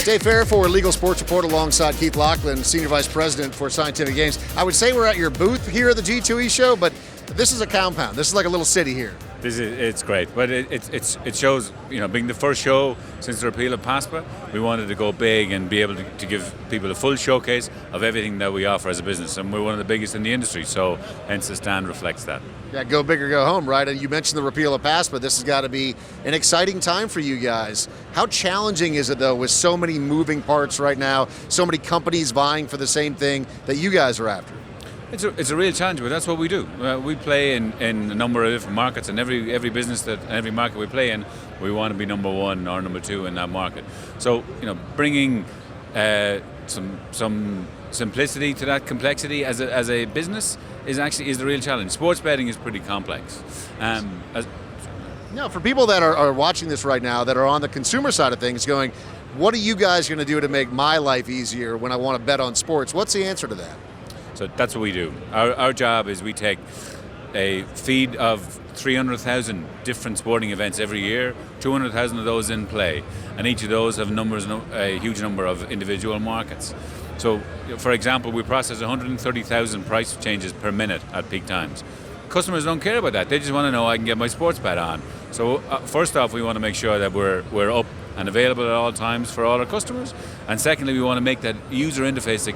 Dave Fairford, Legal Sports Report, alongside Keith Laughlin, Senior Vice President for Scientific Games. I would say we're at your booth here at the G2E show, but this is a compound. This is like a little city here. It's great, but it shows, being the first show since the repeal of PASPA, we wanted to go big and be able to give people a full showcase of everything that we offer as a business, and we're one of the biggest in the industry, so hence the stand reflects that. Yeah, go big or go home, right? And you mentioned the repeal of PASPA. This has got to be an exciting time for you guys. How challenging is it, though, with so many moving parts right now, so many companies vying for the same thing that you guys are after? It's a real challenge, but that's what we do. We play in a number of different markets, and every business every market we play in, we want to be number one or number two in that market. So bringing some simplicity to that complexity as a business is the real challenge. Sports betting is pretty complex. Now, for people that are watching this right now, that are on the consumer side of things, going, what are you guys going to do to make my life easier when I want to bet on sports? What's the answer to that? So that's what we do. Our job is we take a feed of 300,000 different sporting events every year, 200,000 of those in play, and each of those have a huge number of individual markets. So, for example, we process 130,000 price changes per minute at peak times. Customers don't care about that. They just want to know I can get my sports bet on. So first off, we want to make sure that we're up and available at all times for all our customers. And secondly, we want to make that user interface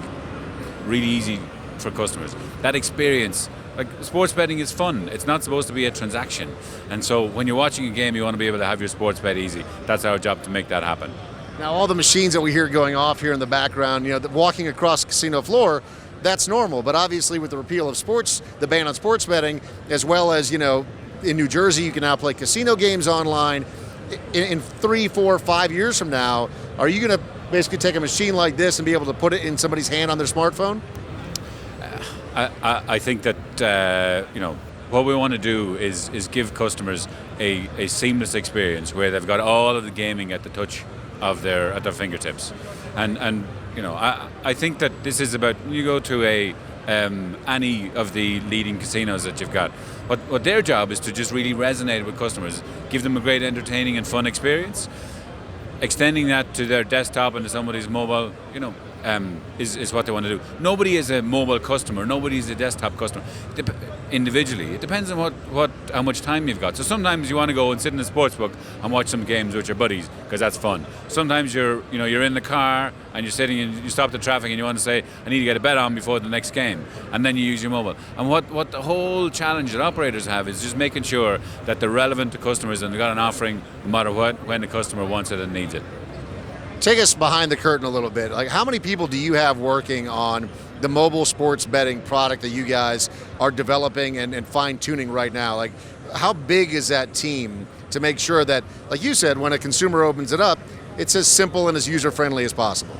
really easy for customers. That experience, like sports betting is fun. It's not supposed to be a transaction. And so when you're watching a game, you want to be able to have your sports bet easy. That's our job to make that happen. Now, all the machines that we hear going off here in the background, walking across the casino floor, that's normal. But obviously with the repeal of sports, the ban on sports betting, as well as, in New Jersey, you can now play casino games online. In 3, 4, 5 years from now, are you going to basically take a machine like this and be able to put it in somebody's hand on their smartphone? I think that what we want to do is give customers a seamless experience where they've got all of the gaming at the touch of at their fingertips, and I think that this is about, you go to any of the leading casinos that you've got, what their job is to just really resonate with customers, give them a great entertaining and fun experience. Extending that to their desktop and to somebody's mobile, is what they want to do. Nobody is a mobile customer. Nobody is a desktop customer. Individually, it depends on how much time you've got. So sometimes you want to go and sit in a sports book and watch some games with your buddies because that's fun. Sometimes you're in the car and you're sitting and you stop the traffic and you want to say, I need to get a bet on before the next game, and then you use your mobile. And what the whole challenge that operators have is just making sure that they're relevant to customers and they've got an offering no matter when the customer wants it and needs it. Take us behind the curtain a little bit. Like, how many people do you have working on the mobile sports betting product that you guys are developing and fine-tuning right now? Like, how big is that team to make sure that, like you said, when a consumer opens it up, it's as simple and as user-friendly as possible?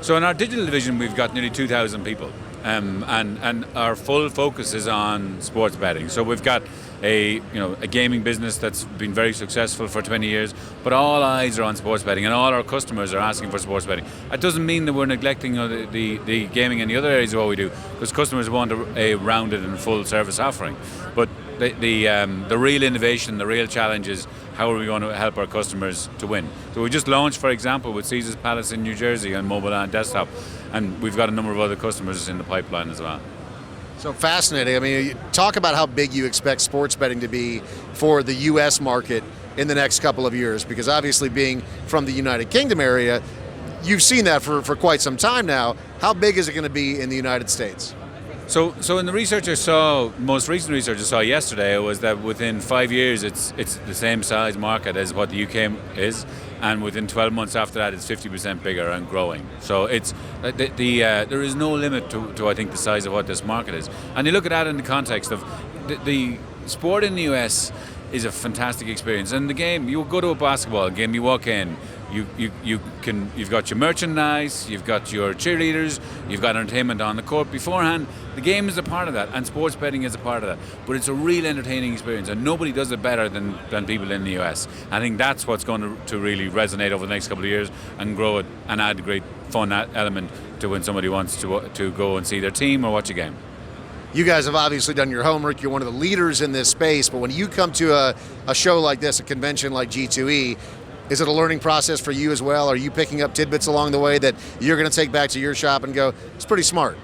So in our digital division, we've got nearly 2,000 people, and our full focus is on sports betting. So we've got a gaming business that's been very successful for 20 years, but all eyes are on sports betting, and all our customers are asking for sports betting. That doesn't mean that we're neglecting the gaming and the other areas of what we do, because customers want a rounded and full service offering. But the real innovation, the real challenge is how are we going to help our customers to win. So we just launched, for example, with Caesars Palace in New Jersey on mobile and desktop, and we've got a number of other customers in the pipeline as well. So fascinating. I mean, talk about how big you expect sports betting to be for the U.S. market in the next couple of years, because obviously being from the United Kingdom area, you've seen that for quite some time now. How big is it going to be in the United States? So in the research most recent research I saw yesterday was that within 5 years it's the same size market as what the UK is, and within 12 months after that it's 50% bigger and growing. So it's there is no limit to I think the size of what this market is. And you look at that in the context of the sport in the US is a fantastic experience. And the game, you go to a basketball game, you walk in, you've got your merchandise, you've got your cheerleaders, you've got entertainment on the court beforehand. The game is a part of that, and sports betting is a part of that. But it's a real entertaining experience, and nobody does it better than people in the US. I think that's what's going to really resonate over the next couple of years and grow it and add a great fun element to when somebody wants to go and see their team or watch a game. You guys have obviously done your homework. You're one of the leaders in this space, but when you come to a show like this, a convention like G2E, Is it a learning process for you as well? Are you picking up tidbits along the way that you're going to take back to your shop and go, it's pretty smart?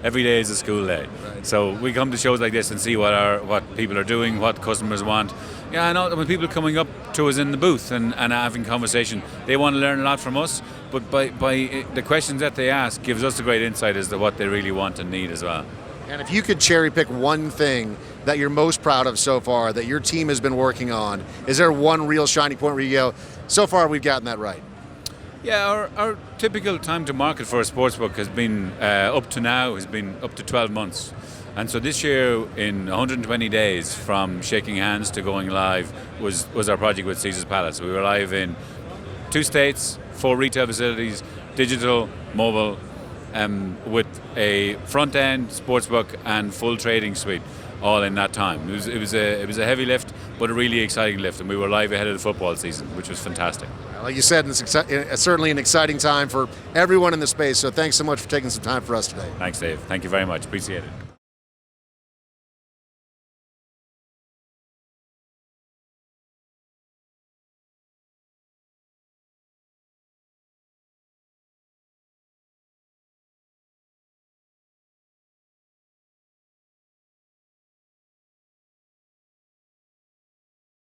Every day is a school day. Right. So we come to shows like this and see what people are doing, what customers want. Yeah, I know when people are coming up to us in the booth and having conversation, they want to learn a lot from us, but by the questions that they ask gives us a great insight as to what they really want and need as well. And if you could cherry pick one thing that you're most proud of so far, that your team has been working on, is there one real shining point where you go, so far we've gotten that right? Yeah, our typical time to market for a sportsbook has been up to now has been up to 12 months. And so this year, in 120 days from shaking hands to going live, was our project with Caesars Palace. We were live in 2 states, 4 retail facilities, digital, mobile, with a front-end sportsbook and full trading suite, all in that time. It was a heavy lift, but a really exciting lift, and we were live ahead of the football season, which was fantastic. Like you said, it's certainly an exciting time for everyone in the space, so thanks so much for taking some time for us today. Thanks, Dave. Thank you very much. Appreciate it.